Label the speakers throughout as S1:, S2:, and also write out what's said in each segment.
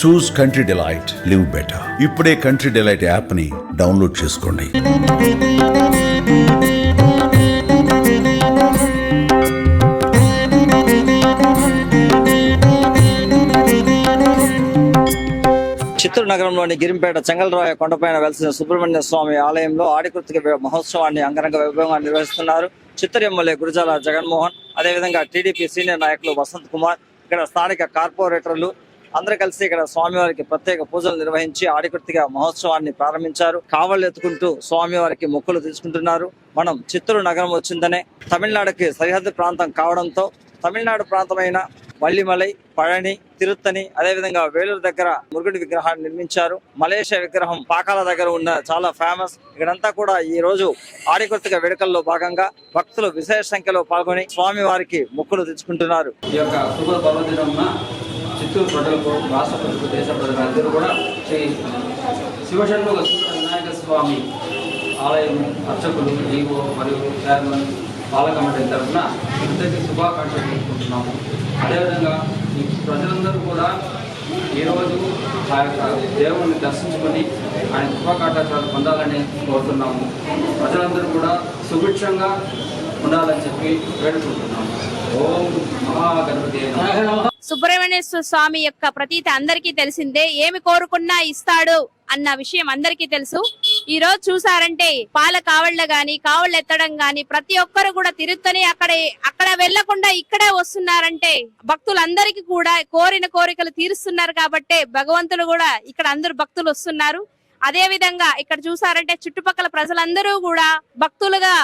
S1: చూస్ country delight, live better. ఇప్పుడే country delight app ని download చేసుకోండి.
S2: చిత్తూరు నగరంలోని గిరింపేట చెంగల్రాయ కొండపైన వెలిసిన సుబ్రహ్మణ్య స్వామి ఆలయంలో ఆడికృతిక మహోత్సవాన్ని అంగరంగ వైభవంగా నిర్వహిస్తున్నారు. చిత్తూరు ఎమ్మెల్యే గురజాల జగన్మోహన్, అదేవిధంగా టీడీపీ సీనియర్ నాయకులు వసంత్ కుమార్, ఇక్కడ స్థానిక కార్పొరేటర్లు అందరూ కలిసి ఇక్కడ స్వామివారికి ప్రత్యేక పూజలు నిర్వహించి ఆడికృతిక మహోత్సవాన్ని ప్రారంభించారు. కావళ్ళు ఎత్తుకుంటూ స్వామివారికి మొక్కులు తీసుకుంటున్నారు. మనం చిత్తూరు నగరం వచ్చిందనే తమిళనాడుకి సరిహద్దు ప్రాంతం కావడంతో తమిళనాడు ప్రాంతమైన వల్లిమలై, పళని, తిరుత్తని, అదేవిధంగా వేలూరు దగ్గర మురుగుడి విగ్రహాన్ని నిర్మించారు. మలేషియా విగ్రహం పాకాల దగ్గర ఉన్న చాలా ఫేమస్. ఇక్కడంతా కూడా ఈ రోజు ఆడికృతిక వేడుకల్లో భాగంగా భక్తులు విశేష సంఖ్యలో పాల్గొని స్వామి వారికి మొక్కులు తెచ్చుకుంటున్నారు.
S3: ఈ యొక్క శుభ పర్వదినమున చిత్తూరు ప్రజలకు, రాష్ట్ర ప్రజలకు, దేశ ప్రజలందరూ కూడా శ్రీ శివషణ్ముఖ వినాయక స్వామి ఆలయం అర్చకులు, ఈవో మరియు చైర్మన్, పాలక మండలి తరఫున అందరికీ శుభాకాంక్షలు తెలుపుకుంటున్నాము. అదేవిధంగా ఈ ప్రజలందరూ కూడా ఈరోజు ఆ యొక్క దేవుణ్ణి దర్శించుకొని ఆయన శుభాకాంక్షలు పొందాలని కోరుతున్నాము. ప్రజలందరూ కూడా సుభిక్షంగా ఉండాలని చెప్పి వేడుకుంటున్నాము. ఓం మహాగణపతి.
S4: సుబ్రహ్మణ్యేశ్వర స్వామి యొక్క ప్రతీతి అందరికీ తెలిసిందే. ఏమి కోరుకున్నా ఇస్తాడు అన్న విషయం అందరికీ తెలుసు. ఈ రోజు చూసారంటే పాల కావళ్ళ గాని, కావళ్ళు ఎత్తడం గాని ప్రతి ఒక్కరు కూడా తిరుత్తని అక్కడ వెళ్లకుండా ఇక్కడే వస్తున్నారంటే భక్తులందరికీ కూడా కోరిన కోరికలు తీరుస్తున్నారు. కాబట్టి భగవంతులు కూడా ఇక్కడ అందరు భక్తులు వస్తున్నారు. అదే విధంగా ఇక్కడ చూసారంటే చుట్టుపక్కల ప్రజలందరూ కూడా భక్తులుగా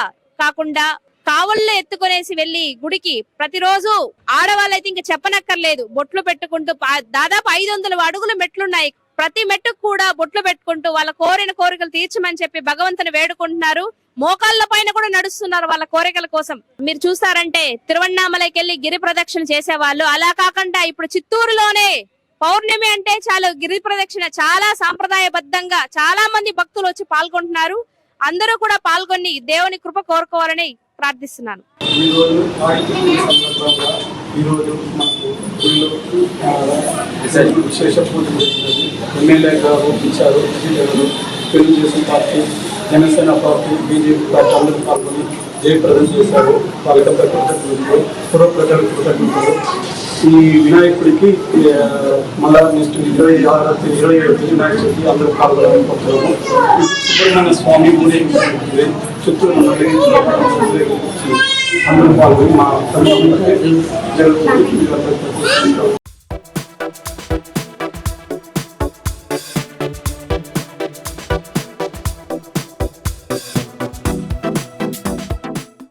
S4: కాకుండా కావళ్ళు ఎత్తుకునేసి వెళ్లి గుడికి ప్రతిరోజు ఆడవాళ్ళైతే ఇంకా చెప్పనక్కర్లేదు, బొట్లు పెట్టుకుంటూ దాదాపు 500 అడుగుల మెట్లున్నాయి. ప్రతి మెట్టుకు కూడా బొట్లు పెట్టుకుంటూ వాళ్ళ కోరిన కోరికలు తీర్చమని చెప్పి భగవంతుని వేడుకుంటున్నారు. మోకాళ్ళ పైన కూడా నడుస్తున్నారు వాళ్ళ కోరికల కోసం. మీరు చూసారంటే తిరువణ్ణామలైకి వెళ్లి గిరి ప్రదక్షిణ చేసేవాళ్ళు, అలా కాకుండా ఇప్పుడు చిత్తూరులోనే పౌర్ణమి అంటే చాలు గిరి ప్రదక్షిణ చాలా సాంప్రదాయబద్ధంగా చాలా మంది భక్తులు వచ్చి పాల్గొంటున్నారు. అందరూ కూడా పాల్గొని దేవుని కృప కోరుకోవాలని ప్రార్థిస్తున్నాను.
S5: ఈరోజు మాకు విశేష పూజ చేసినది. ఎమ్మెల్యే గారు ఇచ్చారు. Telugu Desam party, Janasena party, BJP party అందరూ పాల్గొని జయప్రదం చేశారు. వాళ్ళకంతా కృతజ్ఞతలు, పూర్వ ప్రజలకు కృతజ్ఞతలు. ఈ వినాయకుడికి మళ్ళా నెక్స్ట్ 27 వినాయక చవితి అందరూ పాల్గొనాలనుకుంటున్నాము. సుబ్రహ్మణ్య స్వామి ఊరేగింపు చిత్తూరు అందరూ పాల్గొని మా జరుగుతుంది.